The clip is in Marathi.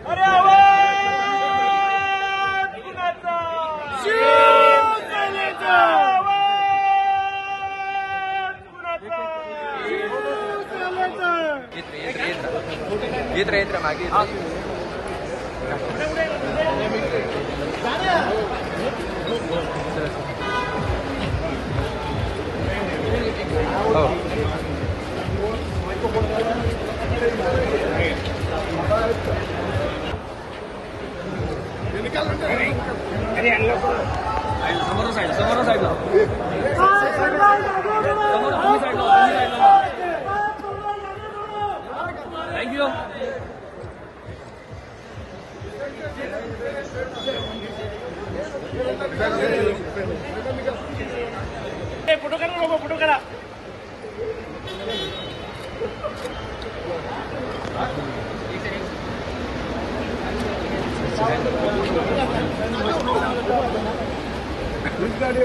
अरे आवाज कुणाचा? शिवसेनेचा आवाज कुणाचा? शिवसेनेचा. येत मागे समोर साईडला थँक्यू. फोटो करा बाबा, फोटो करा. गाडी